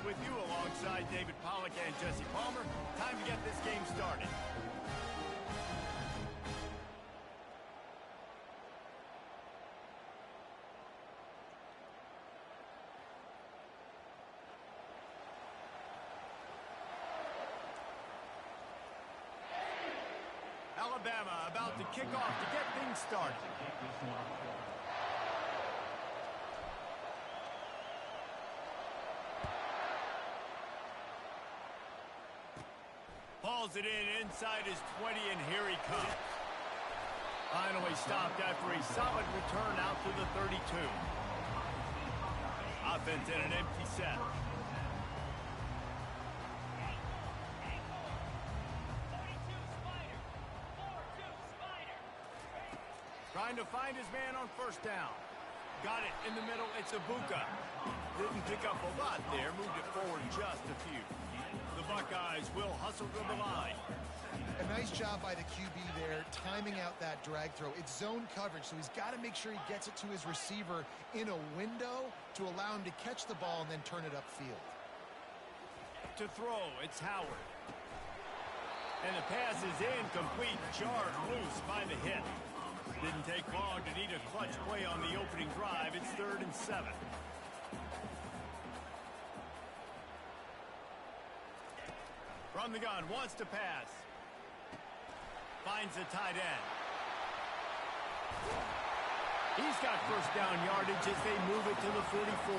with you alongside David Pollack and Jesse Palmer. Time to get this game started. Alabama about to kick off to get things started. Hauls it in inside his 20, and here he comes. Finally stopped after a solid return out to the 32. Offense in an empty set. Trying to find his man on first down. Got it in the middle. It's Ibuka. Didn't pick up a lot there. Moved it forward just a few. The Buckeyes will hustle to the line. A nice job by the QB there, timing out that drag throw. It's zone coverage, so he's got to make sure he gets it to his receiver in a window to allow him to catch the ball and then turn it upfield. To throw, it's Howard. And the pass is incomplete, jarred loose by the hit. Didn't take long to need a clutch play on the opening drive. It's 3rd and 7. From the gun, wants to pass. Finds the tight end. He's got first down yardage as they move it to the 44.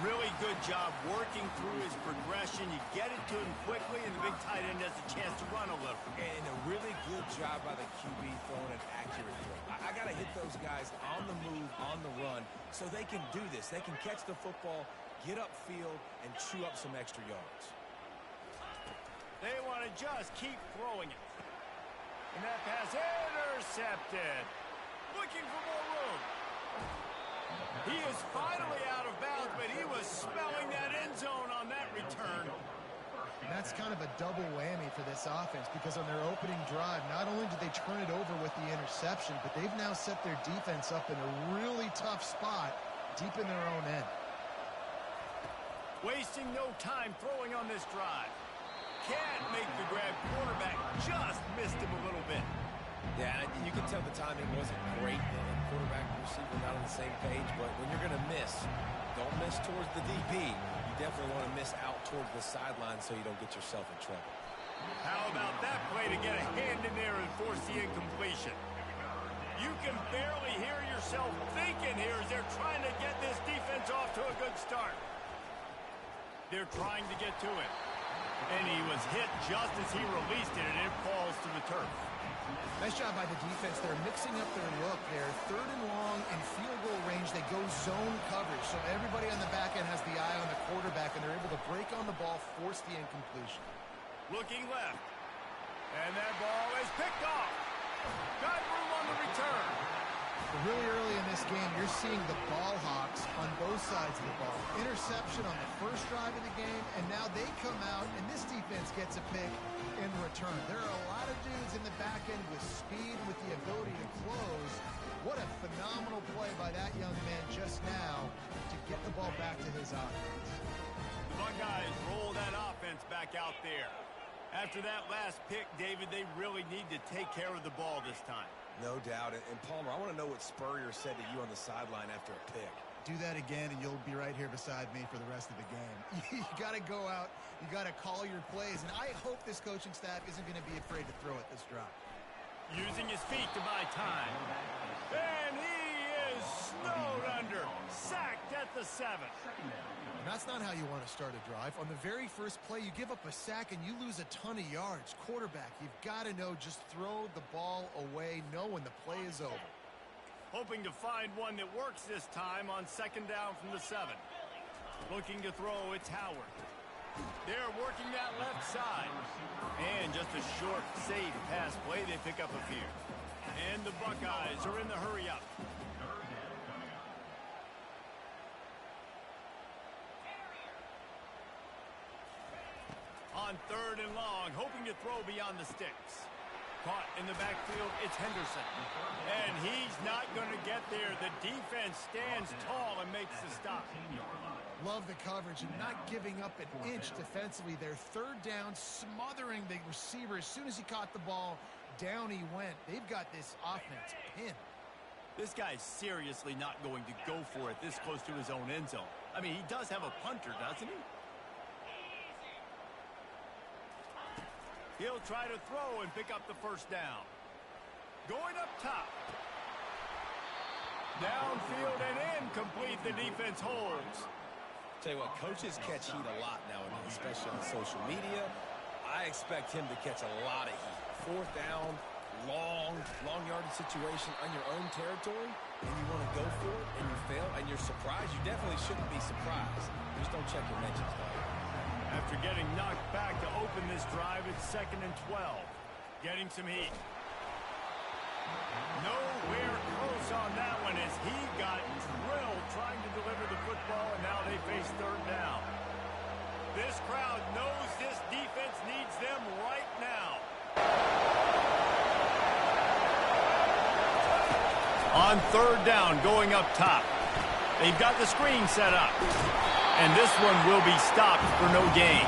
Really good job working through his progression. You get it to him quickly, and the big tight end has a chance to run a little. And a really good job by the QB throwing an accurate throw. I got to hit those guys on the move, on the run, so they can do this. They can catch the football, get upfield, and chew up some extra yards. They want to just keep throwing it. And that pass intercepted. Looking for more room. He is finally out of bounds, but he was smelling that end zone on that return. And that's kind of a double whammy for this offense because on their opening drive, not only did they turn it over with the interception, but they've now set their defense up in a really tough spot deep in their own end. Wasting no time throwing on this drive. Can't make the grab. Quarterback just missed him a little bit. Yeah, and you can tell the timing wasn't great. The quarterback and receiver not on the same page, but when you're going to miss, don't miss towards the DB. You definitely want to miss out towards the sideline so you don't get yourself in trouble. How about that play to get a hand in there and force the incompletion? You can barely hear yourself thinking here as they're trying to get this defense off to a good start. They're trying to get to it. And he was hit just as he released it, and it falls to the turf. Nice job by the defense. They're mixing up their look there. 3rd and long in field goal range. They go zone coverage. So everybody on the back end has the eye on the quarterback, and they're able to break on the ball, force the incompletion. Looking left. And that ball is picked off. Got room on the return. Really early in this game, you're seeing the ball hawks on both sides of the ball. Interception on the first drive of the game, and now they come out, and this defense gets a pick in return. There are a lot of dudes in the back end with speed, with the ability to close. What a phenomenal play by that young man just now to get the ball back to his offense. The Buckeyes roll that offense back out there. After that last pick, David, they really need to take care of the ball this time. No doubt. And Palmer, I want to know what Spurrier said to you on the sideline after a pick. Do that again, and you'll be right here beside me for the rest of the game. You got to go out. You got to call your plays. And I hope this coaching staff isn't going to be afraid to throw it this drive. Using his feet to buy time. And he is snowed under. Sacked at the 7. And that's not how you want to start a drive. On the very first play, you give up a sack and you lose a ton of yards. Quarterback, you've got to know, just throw the ball away, know when the play is over. Hoping to find one that works this time on 2nd down from the 7. Looking to throw, it's Howard. They're working that left side. And just a short, safe pass play, they pick up a few. And the Buckeyes are in the hurry-up. On 3rd and long, hoping to throw beyond the sticks. Caught in the backfield, it's Henderson. And he's not going to get there. The defense stands tall and makes the stop. Love the coverage and not giving up an inch defensively. Their third down, smothering the receiver. As soon as he caught the ball, down he went. They've got this offense pinned. This guy's seriously not going to go for it this close to his own end zone. I mean, he does have a punter, doesn't he? He'll try to throw and pick up the first down. Going up top. Downfield and incomplete. The defense holds. Tell you what, coaches catch heat a lot nowadays, especially on social media. I expect him to catch a lot of heat. Fourth down, long yardage situation on your own territory, and you want to go for it, and you fail, and you're surprised. You definitely shouldn't be surprised. Just don't check your mentions, though. After getting knocked back to open this drive, it's 2nd and 12. Getting some heat. Nowhere close on that one as he got drilled trying to deliver the football, and now they face third down. This crowd knows this defense needs them right now. On third down, going up top. They've got the screen set up. And this one will be stopped for no gain.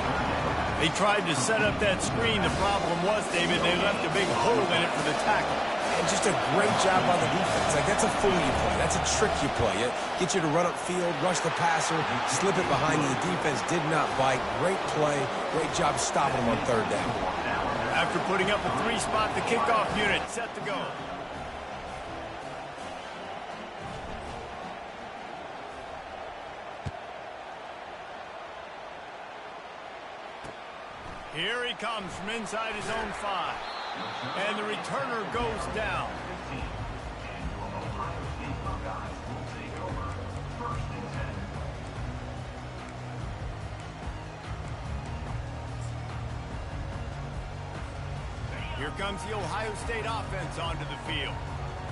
They tried to set up that screen. The problem was, David, they left a big hole in it for the tackle. And just a great job by the defense. Like, that's a fool you play. That's a trick you play. It gets you to run upfield, rush the passer, slip it behind you. The defense did not bite. Great play. Great job stopping them on third down. After putting up a 3-spot, the kickoff unit set to go. Here he comes from inside his own 5. And the returner goes down. Here comes the Ohio State offense onto the field.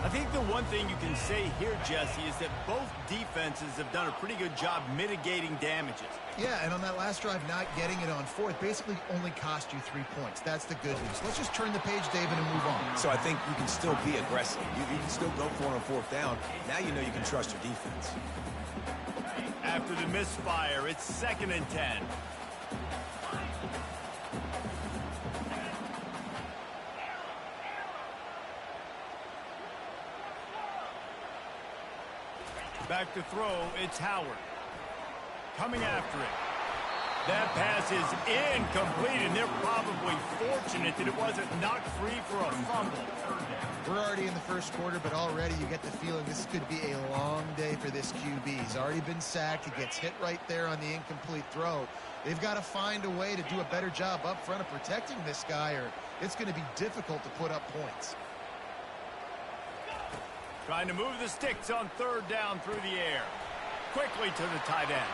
I think the one thing you can say here, Jesse, is that both defenses have done a pretty good job mitigating damages. Yeah, and on that last drive, not getting it on fourth basically only cost you 3 points. That's the good news. Let's just turn the page, David, and move on. So I think you can still be aggressive. You can still go for it on fourth down. Now you know you can trust your defense. After the misfire, it's 2nd and 10. Back to throw, it's Howard. Coming after it. That pass is incomplete, and they're probably fortunate that it wasn't knocked free for a fumble. We're already in the first quarter, but already you get the feeling this could be a long day for this QB. He's already been sacked. He gets hit right there on the incomplete throw. They've got to find a way to do a better job up front of protecting this guy, or it's going to be difficult to put up points. Trying to move the sticks on third down through the air. Quickly to the tight end.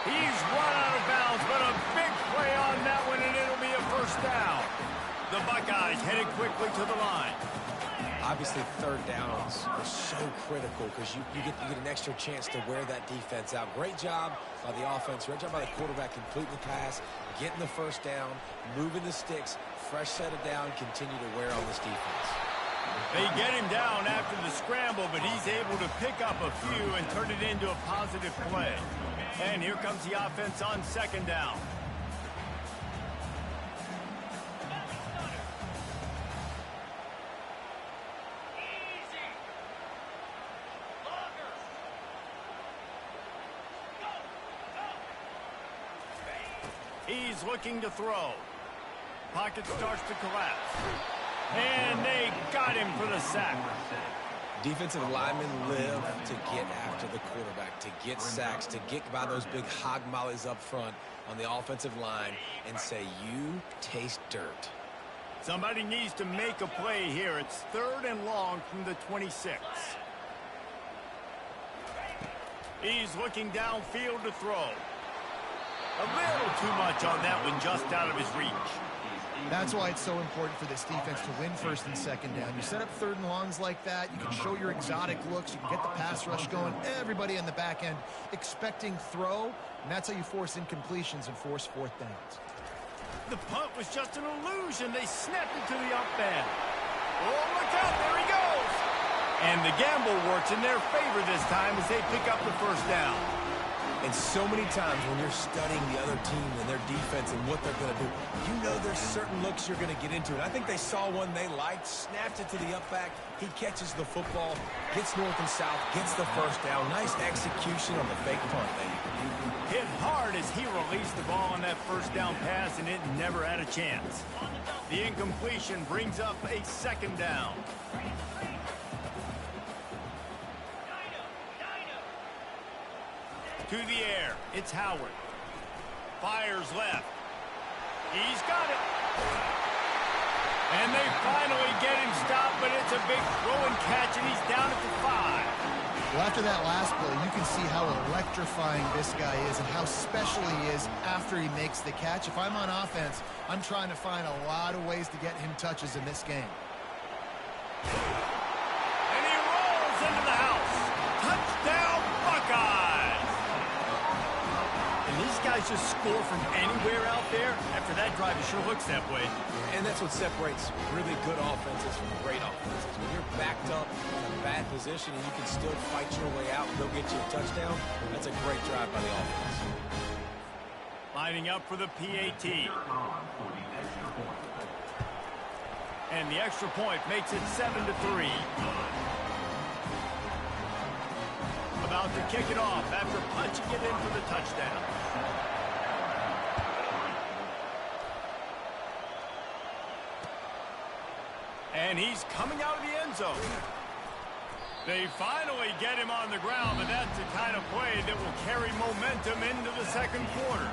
He's run out of bounds, but a big play on that one, and it'll be a first down. The Buckeyes headed quickly to the line. Obviously, third downs are so critical because you get an extra chance to wear that defense out. Great job by the offense. Great job by the quarterback completing the pass, getting the first down, moving the sticks, fresh set of down, continue to wear on this defense. They get him down after the scramble, but he's able to pick up a few and turn it into a positive play. And here comes the offense on 2nd down. He's looking to throw. Pocket starts to collapse. And they got him for the sack. Defensive linemen live to get after the quarterback, to get sacks, to get by those big hog mollies up front on the offensive line and say, you taste dirt. Somebody needs to make a play here. It's 3rd and long from the 26. He's looking downfield to throw. A little too much on that one, just out of his reach. That's why it's so important for this defense to win 1st and 2nd down. You set up 3rd and longs like that, you can show your exotic looks, you can get the pass rush going, everybody on the back end expecting throw, and that's how you force incompletions and force 4th downs. The punt was just an illusion. They snapped it to the up end. Oh, look out, there he goes. And the gamble works in their favor this time as they pick up the first down. And so many times when you're studying the other team and their defense and what they're going to do, you know there's certain looks you're going to get into. And I think they saw one they liked, snapped it to the up back. He catches the football, gets north and south, gets the first down. Nice execution on the fake punt, baby. Hit hard as he released the ball on that first down pass, and it never had a chance. The incompletion brings up a second down. To the air, it's Howard. Fires left. He's got it. And they finally get him stopped, but it's a big throw and catch, and he's down at the 5. Well, after that last play, you can see how electrifying this guy is and how special he is after he makes the catch. If I'm on offense, I'm trying to find a lot of ways to get him touches in this game. And he rolls into the house. Touchdown, Buckeyes! These guys just score from anywhere out there. After that drive, it sure looks that way. And that's what separates really good offenses from great offenses. When you're backed up in a bad position and you can still fight your way out and go get you a touchdown, that's a great drive by the offense. Lining up for the PAT. And the extra point makes it 7-3. About to kick it off after punching it in for the touchdown. And he's coming out of the end zone. They finally get him on the ground, but that's the kind of play that will carry momentum into the second quarter.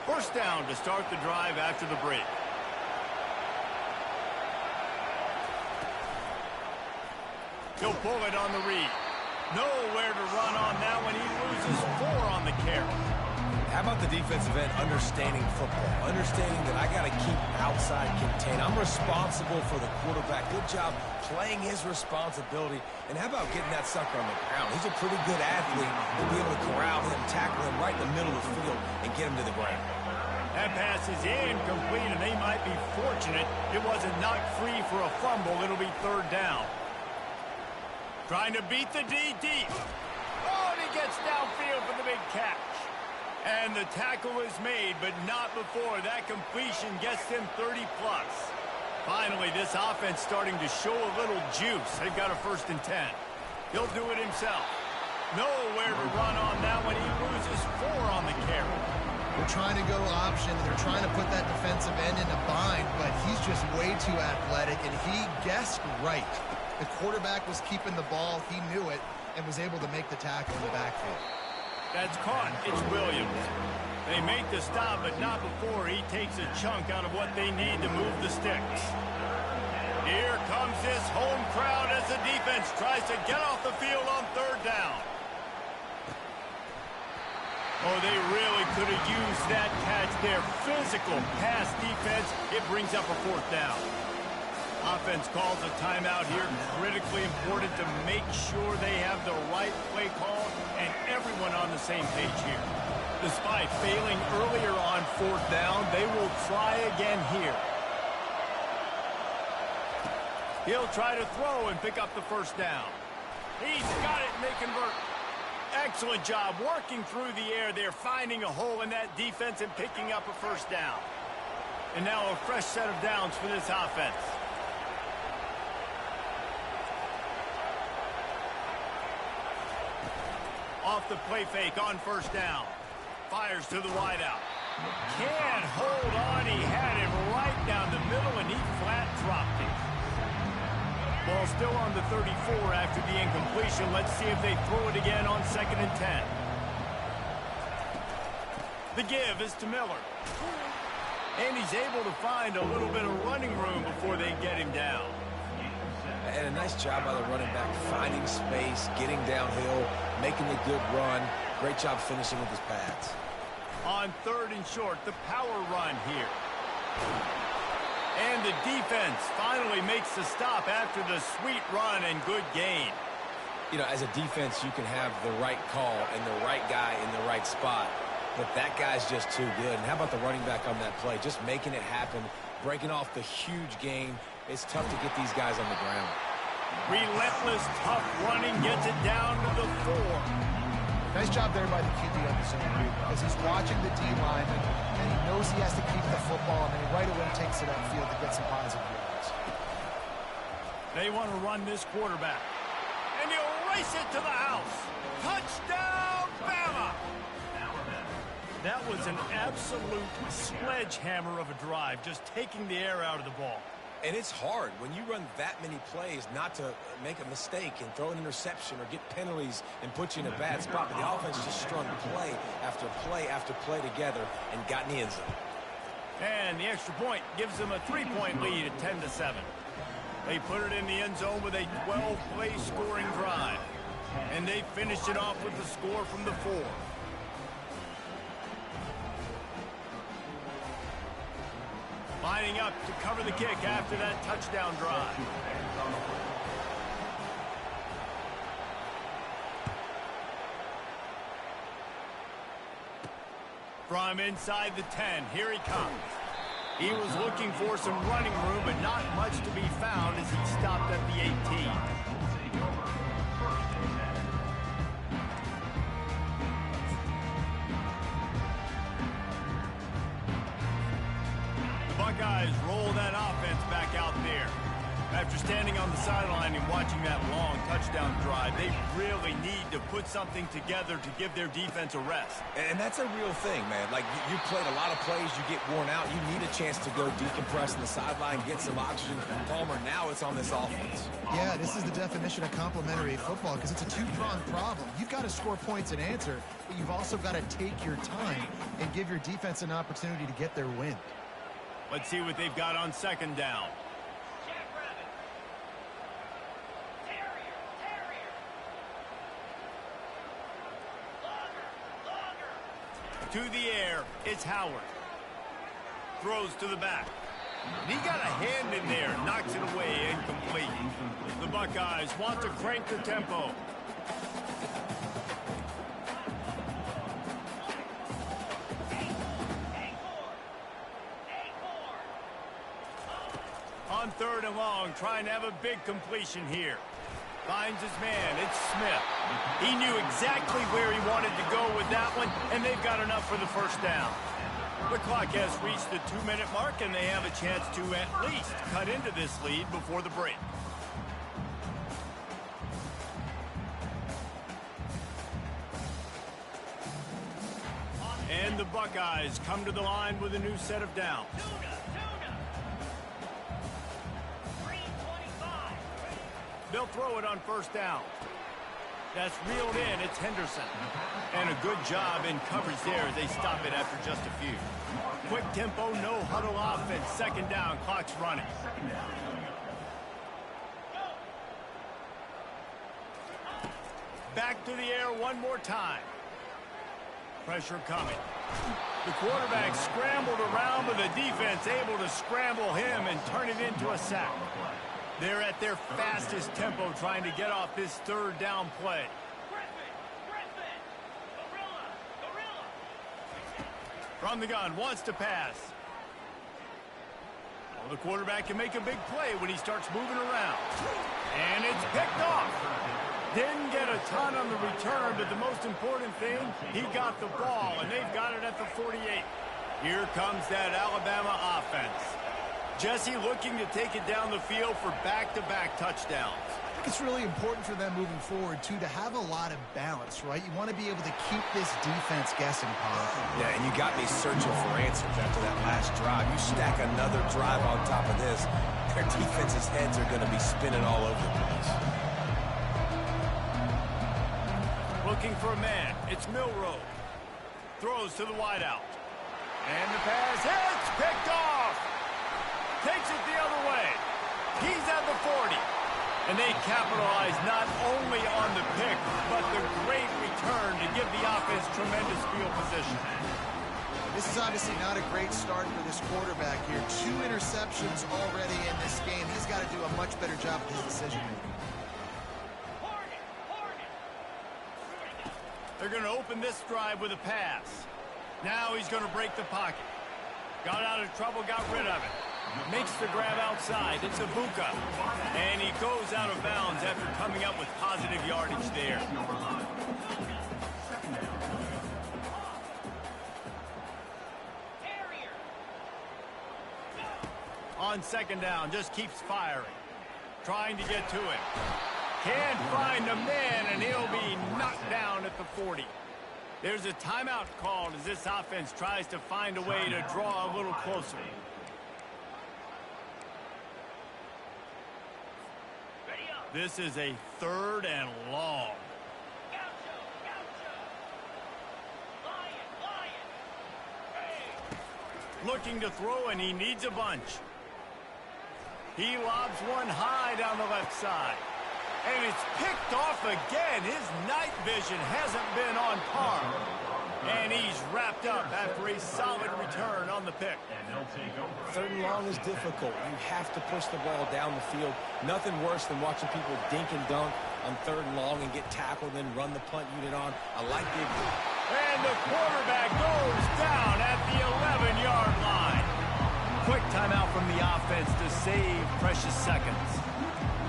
First down to start the drive after the break. He'll pull it on the read. Nowhere to run on that one. He loses 4 on the carry. How about the defensive end understanding football? Understanding that I got to keep outside contained. I'm responsible for the quarterback. Good job playing his responsibility. And how about getting that sucker on the ground? He's a pretty good athlete to be able to corral him, tackle him right in the middle of the field, and get him to the ground. That pass is incomplete, and they might be fortunate it wasn't knocked free for a fumble. It'll be third down. Trying to beat the D deep. Oh, and he gets downfield for the big catch. And the tackle is made, but not before that completion gets him 30-plus. Finally, this offense starting to show a little juice. They've got a 1st and 10. He'll do it himself. Nowhere to run on that one. He loses 4 on the carry. They're trying to go option, and they're trying to put that defensive end in a bind, but he's just way too athletic, and he guessed right. The quarterback was keeping the ball. He knew it and was able to make the tackle in the backfield. That's caught. It's Williams. They make the stop, but not before he takes a chunk out of what they need to move the sticks. Here comes this home crowd as the defense tries to get off the field on third down. Oh, they really could have used that catch there. Physical pass defense. It brings up a 4th down. Offense calls a timeout here. Critically important to make sure they have the right play call and everyone on the same page here. Despite failing earlier on 4th down, they will try again here. He'll try to throw and pick up the 1st down. He's got it, and they convert. Excellent job working through the air there, finding a hole in that defense and picking up a 1st down. And now a fresh set of downs for this offense. Off the play fake on 1st down. Fires to the wideout. Can't hold on. He had him right down the middle, and he flat dropped it. Ball still on the 34 after the incompletion. Let's see if they throw it again on 2nd and 10. The give is to Miller. And he's able to find a little bit of running room before they get him down. And a nice job by the running back, finding space, getting downhill, making a good run. Great job finishing with his pads. On 3rd and short, the power run here. And the defense finally makes the stop after the sweet run and good gain. You know, as a defense, you can have the right call and the right guy in the right spot, but that guy's just too good. And how about the running back on that play? Just making it happen, breaking off the huge gain, It's tough to get these guys on the ground. Relentless, tough running gets it down to the 4. Nice job there by the QB on the zone read, as he's watching the D-line, and he knows he has to keep the football, and then he right away takes it upfield to get some positive yards. They want to run this quarterback. And he'll race it to the house. Touchdown, Bama! That was an absolute sledgehammer of a drive, just taking the air out of the ball. And it's hard when you run that many plays not to make a mistake and throw an interception or get penalties and put you in a bad spot. But the offense just strung play after play after play together and got in the end zone. And the extra point gives them a 3-point lead at 10-7. They put it in the end zone with a 12-play scoring drive. And they finished it off with the score from the 4. Lining up to cover the kick after that touchdown drive. From inside the 10, here he comes. He was looking for some running room, but not much to be found as he stopped at the 18. Buckeyes roll that offense back out there. After standing on the sideline and watching that long touchdown drive, they really need to put something together to give their defense a rest. And that's a real thing, man. Like, you played a lot of plays, you get worn out. You need a chance to go decompress in the sideline, get some oxygen. Palmer, now it's on this offense. Yeah, this is the definition of complementary football, because it's a two-pronged problem. You've got to score points and answer, but you've also got to take your time and give your defense an opportunity to get their win. Let's see what they've got on second down. To the air, it's Howard. Throws to the back. And he got a hand in there, knocks it away, incomplete. The Buckeyes want to crank the tempo. On third and long, trying to have a big completion here. Finds his man, it's Smith. He knew exactly where he wanted to go with that one, and they've got enough for the first down. The clock has reached the 2-minute mark, and they have a chance to at least cut into this lead before the break. And the Buckeyes come to the line with a new set of downs. They'll throw it on first down. That's reeled in. It's Henderson. And a good job in coverage there as they stop it after just a few. Quick tempo, no huddle offense. Second down, clock's running. Back to the air one more time. Pressure coming. The quarterback scrambled around, but the defense able to scramble him and turn it into a sack. They're at their fastest tempo trying to get off this third down play. From the gun, wants to pass. Well, the quarterback can make a big play when he starts moving around. And it's picked off. Didn't get a ton on the return, but the most important thing, he got the ball, and they've got it at the 48. Here comes that Alabama offense. Jesse looking to take it down the field for back-to-back touchdowns. I think it's really important for them moving forward, too, to have a lot of balance, right? You want to be able to keep this defense guessing, Paul. Yeah, and you got me searching for answers after that last drive. You stack another drive on top of this, their defense's heads are going to be spinning all over the place. Looking for a man. It's Milroe. Throws to the wideout. And the pass hits. Picked off. Takes it the other way. He's at the 40. And they capitalize not only on the pick, but the great return to give the offense tremendous field position. This is obviously not a great start for this quarterback here. 2 interceptions already in this game. He's got to do a much better job with his decision-making. They're going to open this drive with a pass. Now he's going to break the pocket. Got out of trouble, got rid of it. Makes the grab outside. It's Ibuka. And he goes out of bounds after coming up with positive yardage there. On second down, just keeps firing. Trying to get to him. Can't find a man, and he'll be knocked down at the 40. There's a timeout called as this offense tries to find a way to draw a little closer. This is a 3rd and long. Looking to throw, and he needs a bunch. He lobs one high down the left side. And it's picked off again. His night vision hasn't been on par. And he's wrapped up after a solid return on the pick. 3rd and long is difficult. You have to push the ball down the field. Nothing worse than watching people dink and dunk on 3rd and long and get tackled and then run the punt unit on. I like the... And the quarterback goes down at the 11-yard line. Quick timeout from the offense to save precious seconds.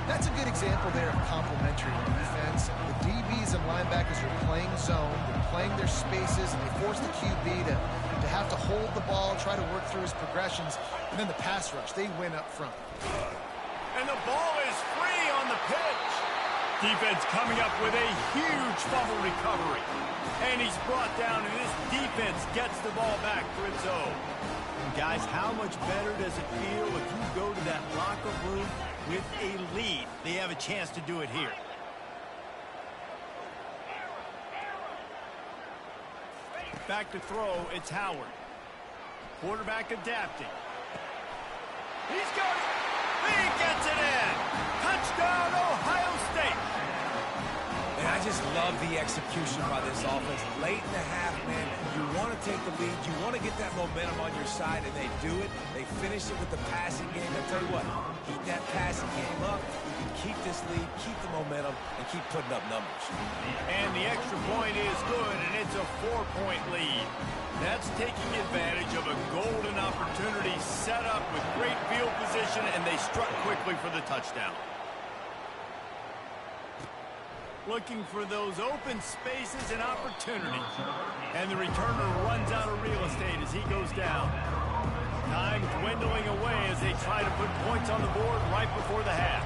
That's a good example there of complementary defense. The DBs and linebackers are playing zone, they're playing their spaces, and they force the QB to have to hold the ball, try to work through his progressions, and then the pass rush, they win up front. And the ball is free on the pitch. Defense coming up with a huge fumble recovery. And he's brought down, and this defense gets the ball back for its own. And guys, how much better does it feel if you go to that locker room with a lead? They have a chance to do it here. Back to throw, it's Howard. Quarterback adapting. He's got it. He gets it in. Touchdown, Ohio State. And I just love the execution by this offense. Late in the half, man, you want to take the lead. You want to get that momentum on your side, and they do it. They finish it with the passing game. I tell you what, keep that passing game up. You can keep this lead, keep the momentum, and keep putting up numbers. And the extra point is good, and it's a 4-point lead. That's taking advantage of a golden opportunity set up with great field position, and they struck quickly for the touchdown. Looking for those open spaces and opportunities. And the returner runs out of real estate as he goes down. Time dwindling away as they try to put points on the board right before the half.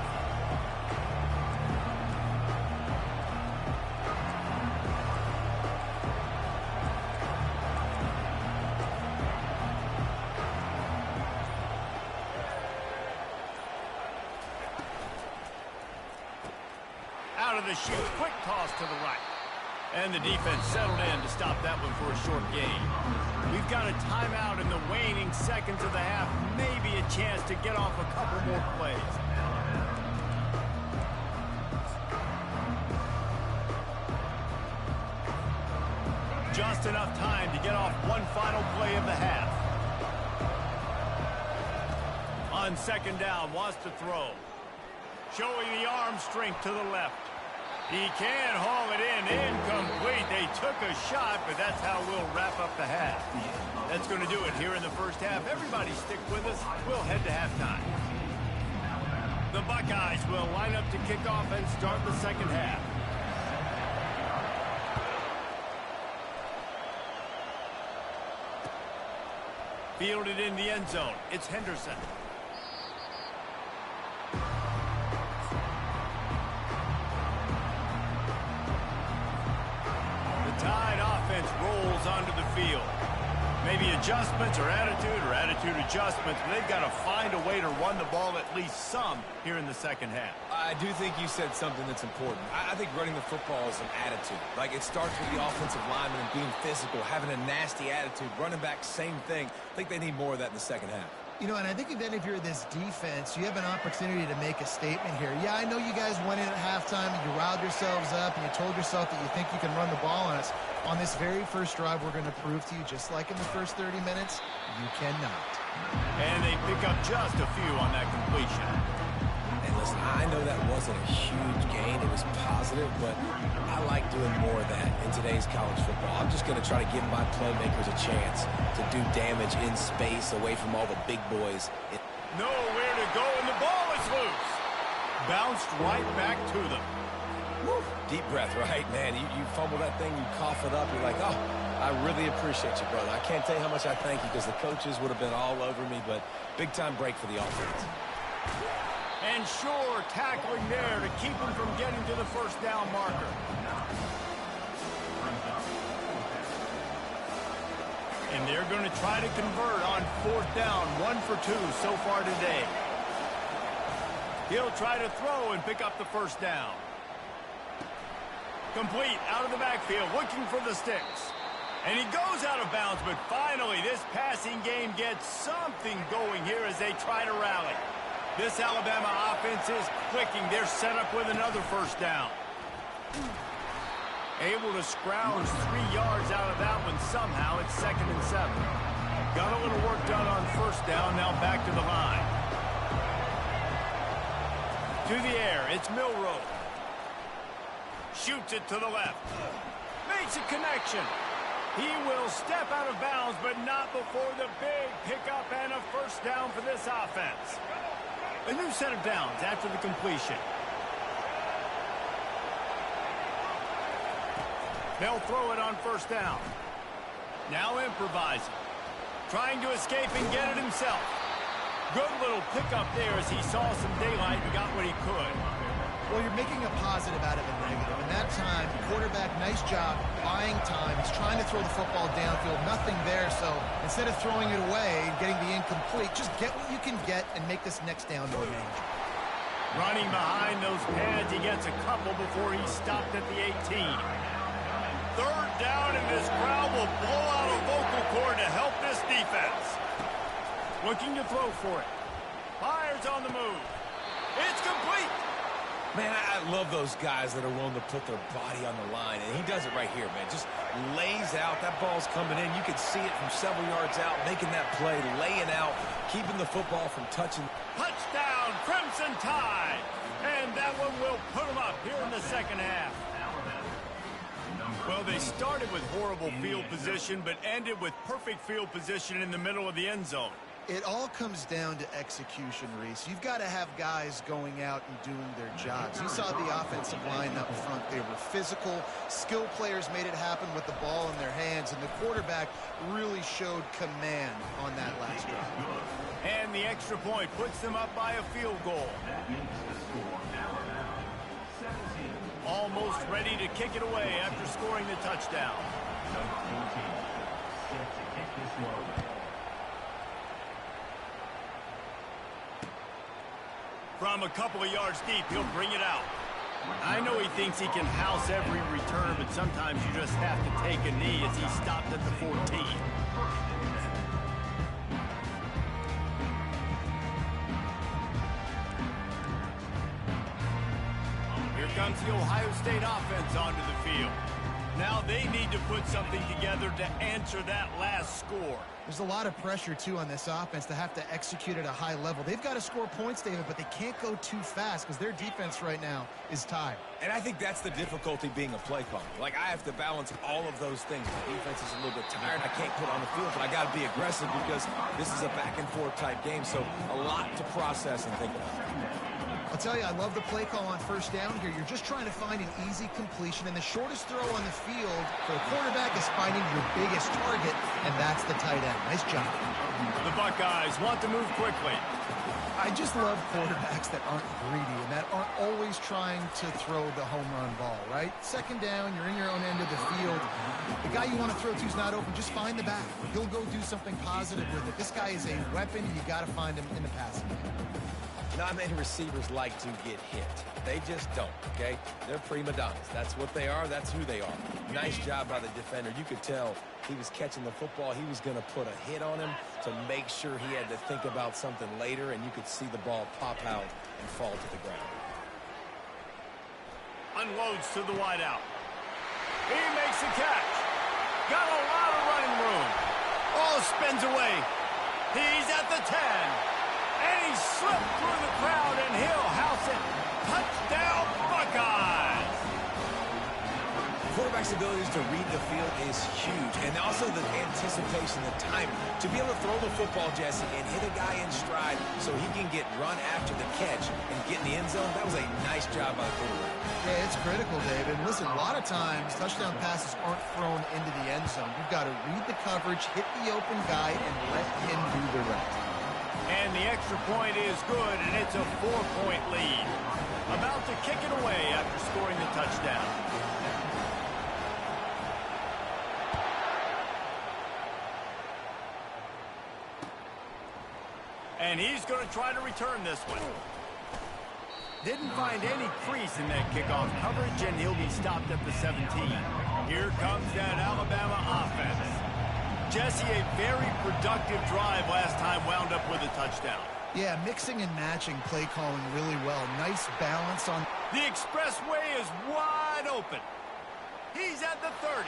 Out of the chute, quick toss to the right. And the defense settled in to stop that one for a short gain. We've got a timeout in the waning seconds of the half. Maybe a chance to get off a couple more plays. Just enough time to get off one final play of the half. On second down, wants to throw. Showing the arm strength to the left. He can haul it in. Incomplete. They took a shot, but that's how we'll wrap up the half. That's going to do it here in the first half. Everybody stick with us. We'll head to halftime. The Buckeyes will line up to kick off and start the second half. Fielded in the end zone. It's Henderson. Tide offense rolls onto the field. Maybe adjustments or attitude adjustments, but they've got to find a way to run the ball at least some here in the second half. I do think you said something that's important. I think running the football is an attitude. Like, it starts with the offensive lineman and being physical, having a nasty attitude. Running back, same thing. I think they need more of that in the second half. You know, and I think even if you're this defense, you have an opportunity to make a statement here. Yeah, I know you guys went in at halftime and you riled yourselves up and you told yourself that you think you can run the ball on us. On this very first drive, we're going to prove to you, just like in the first 30 minutes, you cannot. And they pick up just a few on that completion. And listen, I know that wasn't a huge gain. It was positive, but I like doing more of that in today's college football. I'm just going to try to give my playmakers a chance to do damage in space away from all the big boys. Nowhere to go, and the ball is loose. Bounced right back to them. Woo. Deep breath, right? Man, you fumble that thing, you cough it up, you're like, oh, I really appreciate you, brother. I can't tell you how much I thank you because the coaches would have been all over me, but big-time break for the offense. And sure, tackling there to keep him from getting to the first down marker. And they're going to try to convert on 4th down, 1 for 2 so far today. He'll try to throw and pick up the first down. Complete out of the backfield, looking for the sticks. And he goes out of bounds, but finally this passing game gets something going here as they try to rally. This Alabama offense is clicking. They're set up with another first down. Able to scrounge 3 yards out of that one somehow. It's 2nd and 7. Got a little work done on first down, now back to the line. To the air, it's Milroe. Shoots it to the left. Makes a connection. He will step out of bounds, but not before the big pickup and a first down for this offense. A new set of downs after the completion. They'll throw it on first down. Now improvising. Trying to escape and get it himself. Good little pickup there as he saw some daylight and got what he could. Well, you're making a positive out of a negative. And that time, quarterback, nice job, buying time. He's trying to throw the football downfield. Nothing there, so instead of throwing it away and getting the incomplete, just get what you can get and make this next down more manageable. Running behind those pads, he gets a couple before he stopped at the 18. 3rd down, and this crowd will blow out a vocal cord to help this defense. Looking to throw for it. Fires on the move. It's complete. Man, I love those guys that are willing to put their body on the line, and he does it right here, man. Just lays out. That ball's coming in. You can see it from several yards out, making that play, laying out, keeping the football from touching. Touchdown, Crimson Tide. And that one will put them up here in the second half. Well, they started with horrible field position, but ended with perfect field position in the middle of the end zone. It all comes down to execution, Reese. You've got to have guys going out and doing their jobs. You saw the offensive line up front. They were physical. Skill players made it happen with the ball in their hands, and the quarterback really showed command on that last drive. And the extra point puts them up by a field goal. Almost ready to kick it away after scoring the touchdown. From a couple of yards deep, he'll bring it out. I know he thinks he can house every return, but sometimes you just have to take a knee as he stopped at the 14. Here comes the Ohio State offense onto the field. Now they need to put something together to answer that last score. There's a lot of pressure, too, on this offense to have to execute at a high level. They've got to score points, David, but they can't go too fast because their defense right now is tired. And I think that's the difficulty being a play caller. Like, I have to balance all of those things. The defense is a little bit tired. I can't put on the field, but I got to be aggressive because this is a back-and-forth type game, so a lot to process and think about. I'll tell you, I love the play call on first down here. You're just trying to find an easy completion, and the shortest throw on the field for a quarterback is finding your biggest target, and that's the tight end. Nice job. The Buckeyes want to move quickly. I just love quarterbacks that aren't greedy and that aren't always trying to throw the home run ball, right? Second down, you're in your own end of the field. The guy you want to throw to is not open. Just find the back. He'll go do something positive with it. This guy is a weapon, and you got to find him in the passing game. Not many receivers like to get hit. They just don't, okay? They're prima donnas. That's what they are. That's who they are. Nice job by the defender. You could tell he was catching the football. He was going to put a hit on him to make sure he had to think about something later, and you could see the ball pop out and fall to the ground. Unloads to the wideout. He makes the catch. Got a lot of running room. Oh, spins away. He's at the 10. And he slipped through the crowd, and he'll house it. Touchdown, Buckeyes! quarterback's abilities to read the field is huge, and also the anticipation, the timing. To be able to throw the football, Jesse, and hit a guy in stride so he can get run after the catch and get in the end zone, that was a nice job by the quarterback. Yeah, it's critical, David. Listen, a lot of times touchdown passes aren't thrown into the end zone. You've got to read the coverage, hit the open guy, and let him do the rest. And the extra point is good, and it's a 4-point lead. About to kick it away after scoring the touchdown. And he's going to try to return this one. Didn't find any crease in that kickoff coverage, and he'll be stopped at the 17. Here comes that Alabama offense. Jesse, a very productive drive last time wound up with a touchdown. Yeah, mixing and matching play calling really well. Nice balance on. The expressway is wide open. He's at the 30,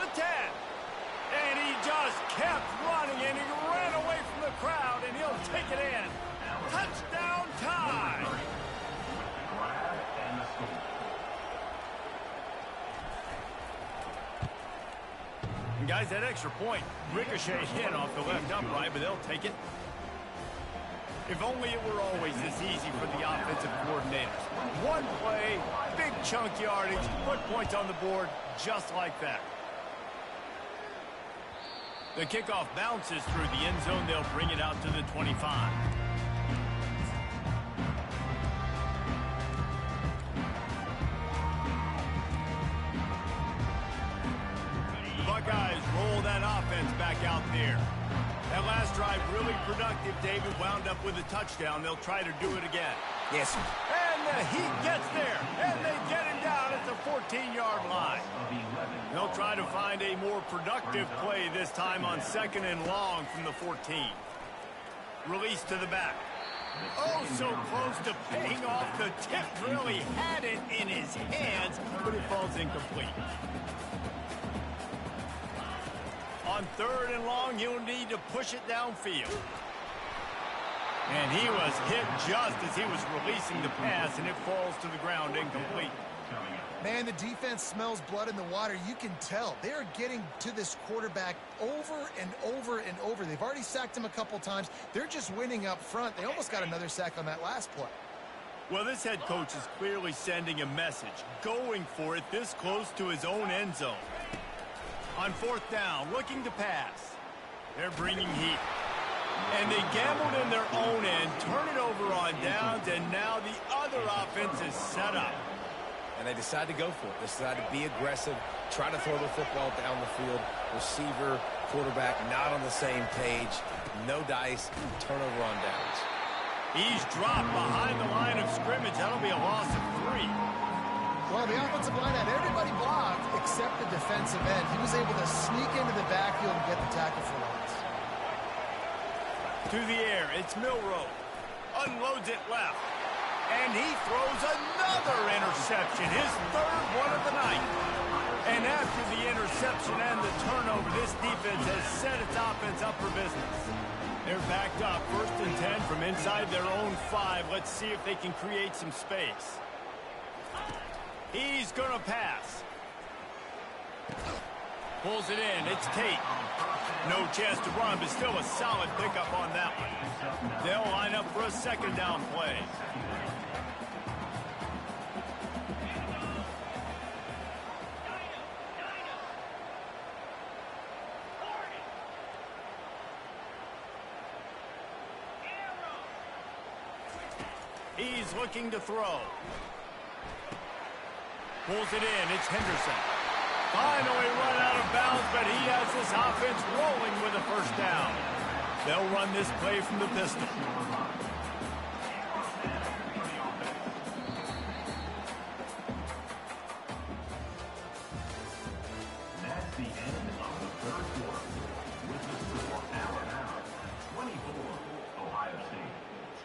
the 10, and he just kept running, and he ran away from the crowd, and he'll take it in. Touchdown time. And guys, that extra point ricocheted in off the left upright, but they'll take it. If only it were always this easy for the offensive coordinators. One play, big chunk yardage, put points on the board just like that. The kickoff bounces through the end zone. They'll bring it out to the 25. Buckeyes roll that offense back out there. That last drive really productive. David wound up with a touchdown. They'll try to do it again. Yes, sir. And the Heat gets there, and they get him down at the 14-yard line. They'll try to find a more productive play this time on 2nd and long from the 14. Release to the back. Oh, so close to paying off. The tip really had it in his hands, but it falls incomplete. On 3rd and long, he'll need to push it downfield. And he was hit just as he was releasing the pass, and it falls to the ground incomplete. Man, the defense smells blood in the water. You can tell. They're getting to this quarterback over and over and over. They've already sacked him a couple times. They're just winning up front. They almost got another sack on that last play. Well, this head coach is clearly sending a message, going for it this close to his own end zone. On 4th down, looking to pass. They're bringing heat. And they gambled in their own end, turn it over on downs, and now the other offense is set up. And they decide to go for it. They decide to be aggressive, try to throw the football down the field. Receiver, quarterback, not on the same page. No dice, turnover on downs. He's dropped behind the line of scrimmage. That'll be a loss of 3. Well, the offensive line had everybody blocked except the defensive end. He was able to sneak into the backfield and get the tackle for loss. To the air, it's Milroe. Unloads it left. And he throws another interception, his 3rd one of the night. And after the interception and the turnover, this defense has set its offense up for business. They're backed up, 1st and 10 from inside their own 5. Let's see if they can create some space. He's going to pass. Pulls it in. It's Tate. No chance to run, but still a solid pickup on that one. They'll line up for a 2nd down play. He's looking to throw. Pulls it in. It's Henderson. Finally run out of bounds, but he has this offense rolling with a 1st down. They'll run this play from the pistol. That's the end of the 3rd quarter. With the score, Alabama 24, Ohio State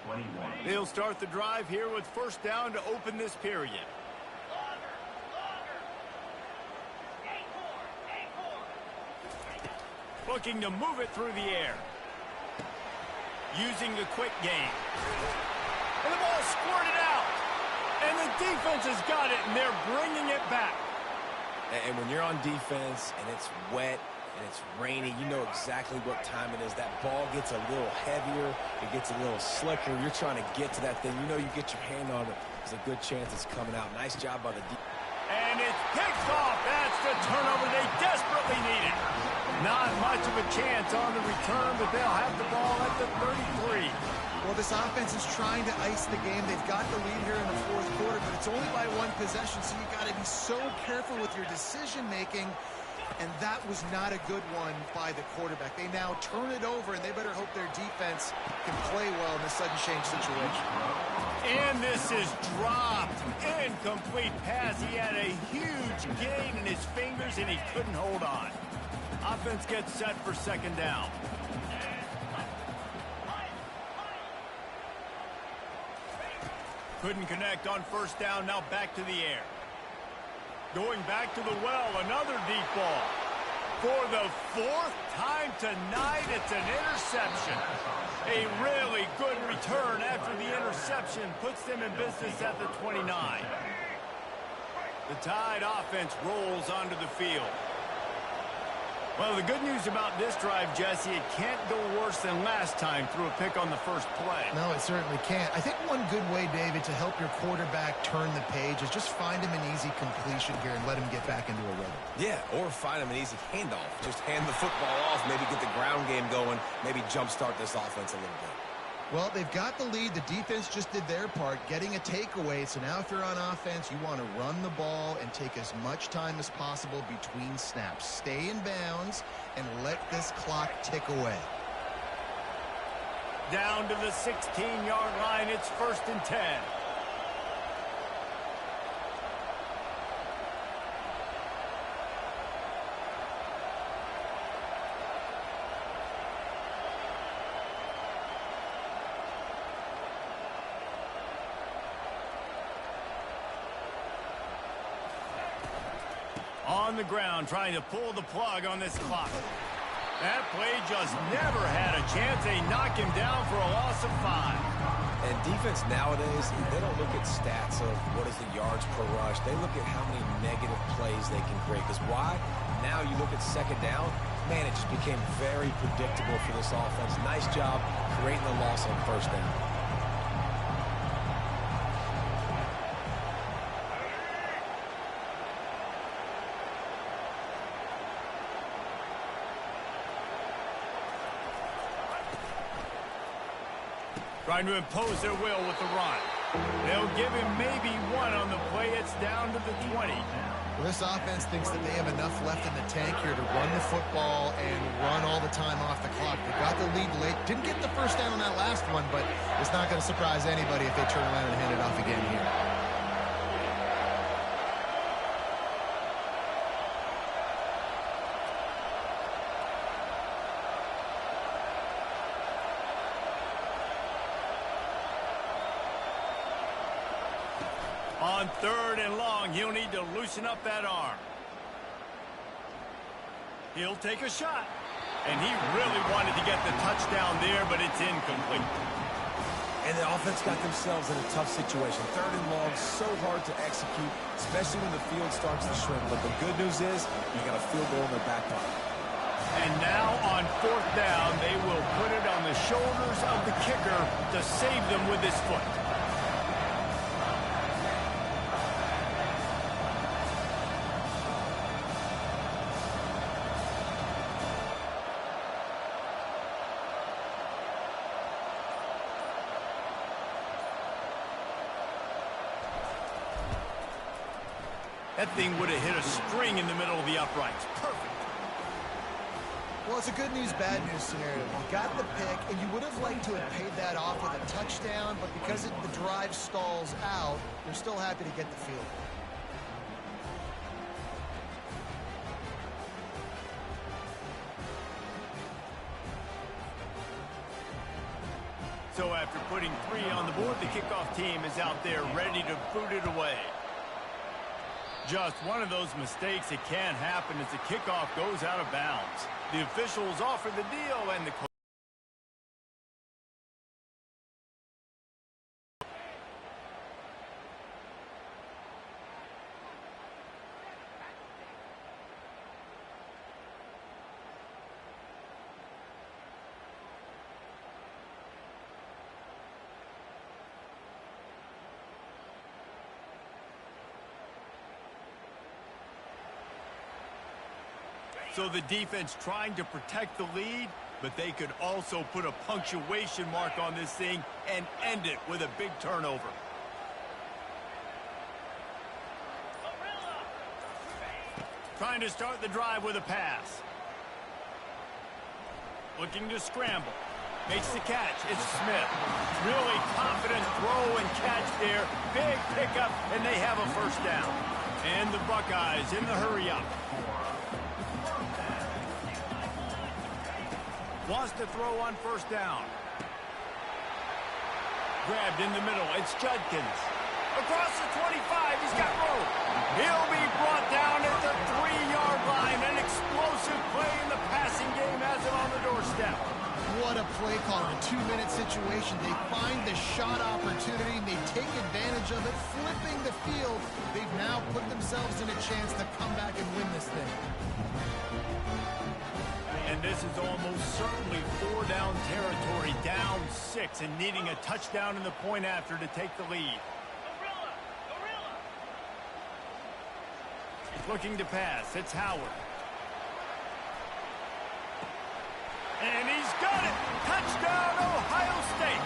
21. They'll start the drive here with 1st down to open this period. Looking to move it through the air. Using the quick game. And the ball squirted out. And the defense has got it, and they're bringing it back. And when you're on defense and it's wet and it's rainy, you know exactly what time it is. That ball gets a little heavier. It gets a little slicker. You're trying to get to that thing. You know you get your hand on it. There's a good chance it's coming out. Nice job by the defense. And it's picked off. That's the turnover they desperately needed. Not much of a chance on the return, but they'll have the ball at the 33. Well, this offense is trying to ice the game. They've got the lead here in the fourth quarter, but it's only by one possession, so you got to be so careful with your decision-making, and that was not a good one by the quarterback. They now turn it over, and they better hope their defense can play well in this sudden change situation. And this is dropped. Incomplete pass. He had a huge gain in his fingers, and he couldn't hold on. Offense gets set for second down. Couldn't connect on first down. Now back to the air. Going back to the well. Another deep ball. For the fourth time tonight, it's an interception. A really good return after the interception puts them in business at the 29. The Tide offense rolls onto the field. Well, the good news about this drive, Jesse, it can't go worse than last time through a pick on the first play. No, it certainly can't. I think one good way, David, to help your quarterback turn the page is just find him an easy completion here and let him get back into a rhythm. Yeah, or find him an easy handoff. Just hand the football off, maybe get the ground game going, maybe jumpstart this offense a little bit. Well, they've got the lead. The defense just did their part, getting a takeaway. So now if you're on offense, you want to run the ball and take as much time as possible between snaps. Stay in bounds and let this clock tick away. Down to the 16-yard line. It's 1st and 10. On the ground, trying to pull the plug on this clock. That play just never had a chance. They knock him down for a loss of 5. And defense nowadays, they don't look at stats of what is the yards per rush. They look at how many negative plays they can create. Because why? Now you look at second down, man, it just became very predictable for this offense. Nice job creating the loss on first down. Trying to impose their will with the run. They'll give him maybe one on the play. It's down to the 20. Well, this offense thinks that they have enough left in the tank here to run the football and run all the time off the clock. They got the lead late. Didn't get the first down on that last one, but it's not going to surprise anybody if they turn around and hand it off again here. On 3rd and long, he'll need to loosen up that arm. He'll take a shot. And he really wanted to get the touchdown there, but it's incomplete. And the offense got themselves in a tough situation. 3rd and long, so hard to execute, especially when the field starts to shrink. But the good news is you got a field goal in their back pocket. And now on 4th down, they will put it on the shoulders of the kicker to save them with his foot. That thing would have hit a string in the middle of the uprights. Perfect. Well, it's a good news, bad news scenario. You got the pick, and you would have liked to have paid that off with a touchdown, but because the drive stalls out, you're still happy to get the field. So after putting 3 on the board, the kickoff team is out there ready to boot it away. Just one of those mistakes that can happen as the kickoff goes out of bounds. The officials offer the deal, and the So the defense trying to protect the lead, but they could also put a punctuation mark on this thing and end it with a big turnover. Trying to start the drive with a pass. Looking to scramble. Makes the catch. It's Smith. Really confident throw and catch there. Big pickup, and they have a first down. And the Buckeyes in the hurry-up. Wants to throw on first down. Grabbed in the middle. It's Judkins. Across the 25. He's got room. He'll be brought down at the 3-yard line. An explosive play in the passing game has him on the doorstep. What a play call in a 2-minute situation. They find the shot opportunity, and they take advantage of it, flipping the field. They've now put themselves in a chance to come back and win this thing. And this is almost certainly 4-down territory, down 6, and needing a touchdown in the point after to take the lead. Looking to pass. It's Howard. And he's got it. Touchdown, Ohio State.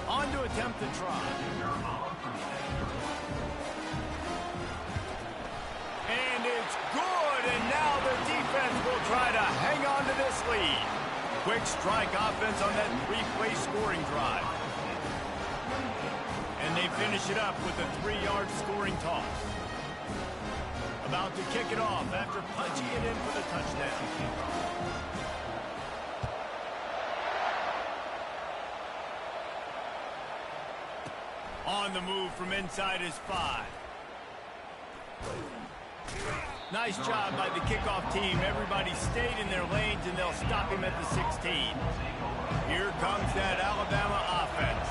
On to attempt the try. And it's good. And now the defense will try to hang on to this lead. Quick strike offense on that 3-play scoring drive. And they finish it up with a 3-yard scoring toss. About to kick it off after punching it in for the touchdown. On the move from inside his 5. Nice job by the kickoff team. Everybody stayed in their lanes, and they'll stop him at the 16. Here comes that Alabama offense.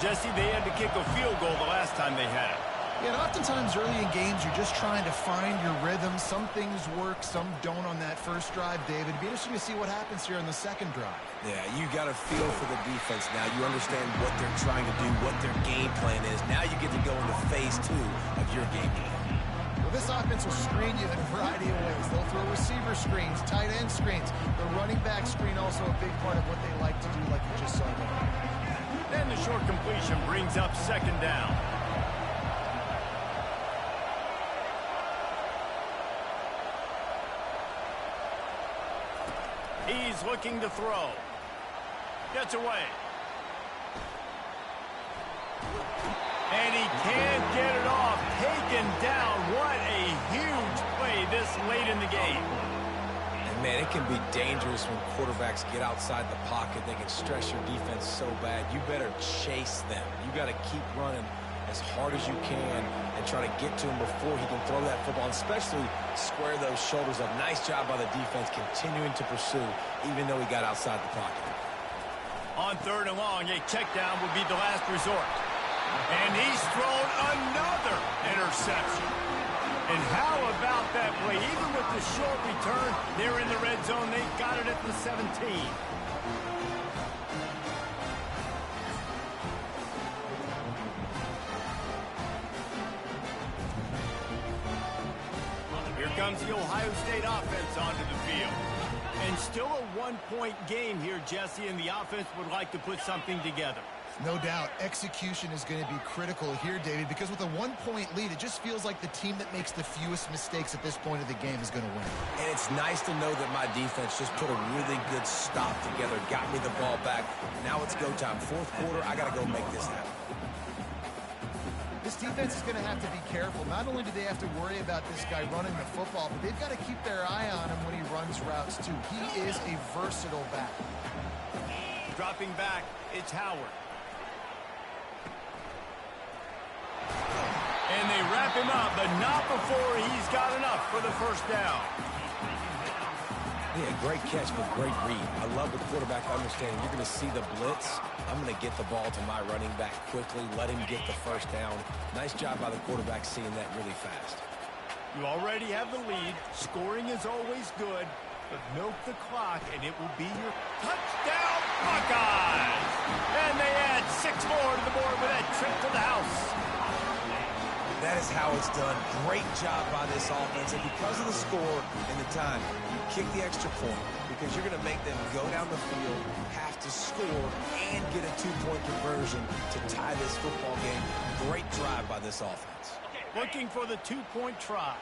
Jesse, they had to kick a field goal the last time they had it. Yeah, and oftentimes early in games, you're just trying to find your rhythm. Some things work, some don't on that first drive, David. It'd be interesting to see what happens here on the second drive. Yeah, you got a feel for the defense now. You understand what they're trying to do, what their game plan is. Now you get to go into phase 2 of your game plan. Well, this offense will screen you in a variety of ways. They'll throw receiver screens, tight end screens. The running back screen also a big part of what they like to do, like you just saw there. Then the short completion brings up second down. He's looking to throw. Gets away. And he can't get it off. Taken down. What a huge play this late in the game. And, man, it can be dangerous when quarterbacks get outside the pocket. They can stress your defense so bad. You better chase them. You got to keep running as hard as you can and try to get to him before he can throw that football, and especially square those shoulders up. Nice job by the defense continuing to pursue, even though he got outside the pocket. On 3rd and long, a check down would be the last resort. And he's thrown another interception. And how about that play? Even with the short return, they're in the red zone. They got it at the 17. Here comes the Ohio State offense onto the field. And still a 1-point game here, Jesse, and the offense would like to put something together. No doubt, execution is going to be critical here, David, because with a 1-point lead, it just feels like the team that makes the fewest mistakes at this point of the game is going to win. And it's nice to know that my defense just put a really good stop together, got me the ball back. Now it's go time. 4th quarter, I got to go make this happen. This defense is going to have to be careful. Not only do they have to worry about this guy running the football, but they've got to keep their eye on him when he runs routes, too. He is a versatile back. Dropping back, it's Howard. And they wrap him up, but not before he's got enough for the first down. Yeah, great catch, but great read. I love the quarterback understanding. You're going to see the blitz. I'm going to get the ball to my running back quickly, let him get the first down. Nice job by the quarterback seeing that really fast. You already have the lead. Scoring is always good. But milk the clock, and it will be your touchdown Buckeyes. And they add 6 more to the board with that trip to the house. That is how it's done. Great job by this offense. And because of the score and the time, you kick the extra point because you're going to make them go down the field, have to score, and get a 2-point conversion to tie this football game. Great drive by this offense. Looking for the 2-point try.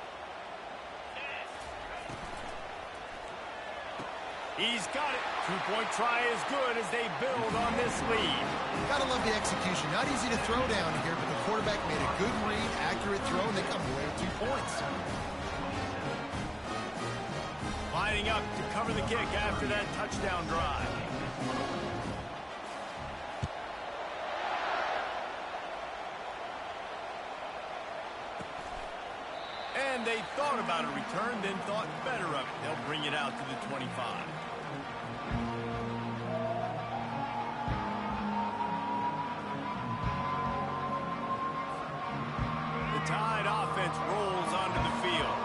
He's got it. 2-point try is good as they build on this lead. Gotta love the execution. Not easy to throw down here, but the quarterback made a good read, accurate throw, and they come away with 2 points. Lining up to cover the kick after that touchdown drive. And they thought about a return, then thought better of it. They'll bring it out to the 25. The Tide offense rolls onto the field.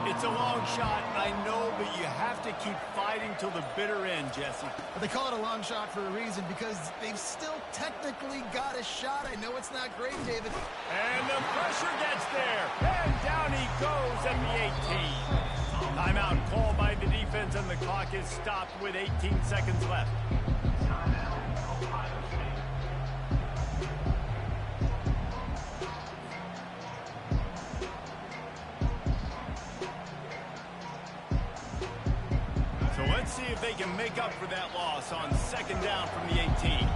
It's a long shot, I know, but you have to keep fighting till the bitter end, Jesse. But they call it a long shot for a reason because they've still technically got a shot. I know it's not great, David. And the pressure gets there. And down he goes at the 18. Timeout called by the defense, and the clock is stopped with 18 seconds left. So let's see if they can make up for that loss on 2nd down from the 18.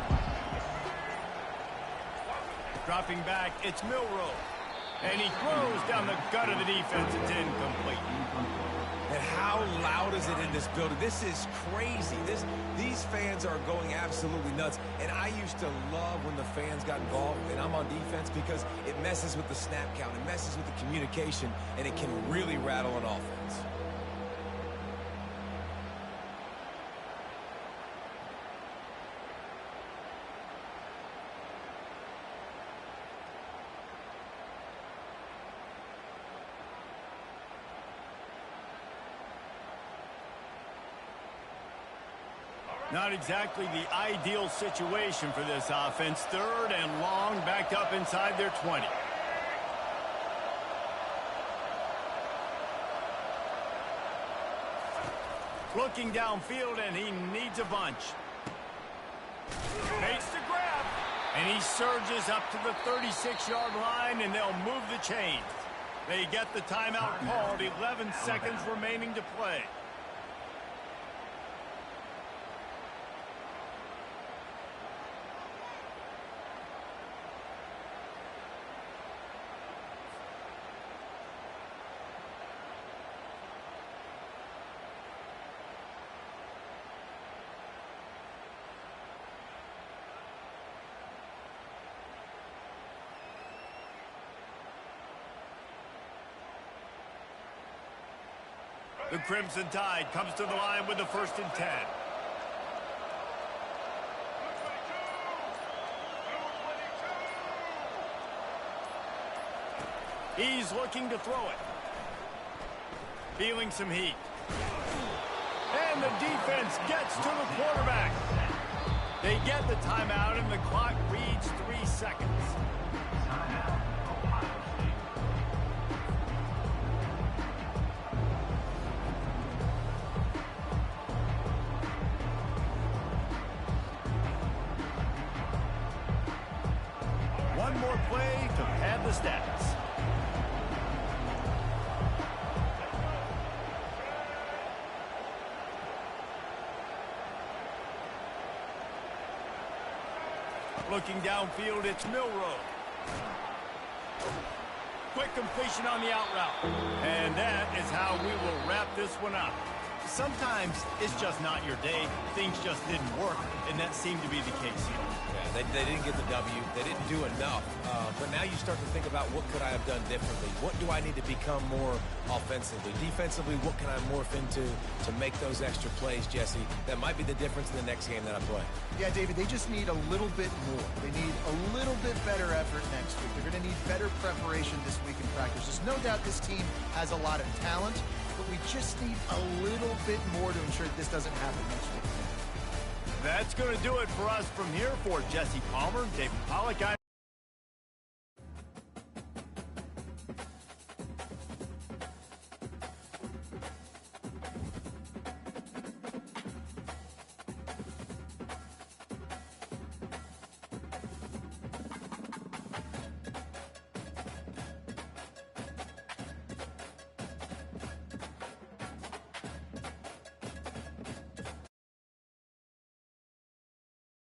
Dropping back, it's Milroe. And he throws down the gut of the defense. It's incomplete. And how loud is it in this building? This is crazy. These fans are going absolutely nuts. And I used to love when the fans got involved, and I'm on defense, because it messes with the snap count. It messes with the communication, and it can really rattle an offense. Not exactly the ideal situation for this offense. 3rd and long, backed up inside their 20. Looking downfield, and he needs a bunch. Makes the grab. And he surges up to the 36-yard line, and they'll move the chains. They get the timeout called. 11 seconds remaining to play. The Crimson Tide comes to the line with the 1st and 10. He's looking to throw it. Feeling some heat. And the defense gets to the quarterback. They get the timeout, and the clock reads 3 seconds. One more play to pad the stats. Looking downfield, it's Milroe. Quick completion on the out route. And that is how we will wrap this one up. Sometimes it's just not your day. Things just didn't work, and that seemed to be the case here. Yeah, they didn't get the W. They didn't do enough. But now you start to think about, what could I have done differently? What do I need to become more offensively? Defensively, what can I morph into to make those extra plays, Jesse? That might be the difference in the next game that I play. Yeah, David, they just need a little bit more. They need a little bit better effort next week. They're going to need better preparation this week in practice. There's no doubt this team has a lot of talent, but we just need a little bit more to ensure that this doesn't happen next week. That's going to do it for us from here. For Jesse Palmer, David Pollack, I'm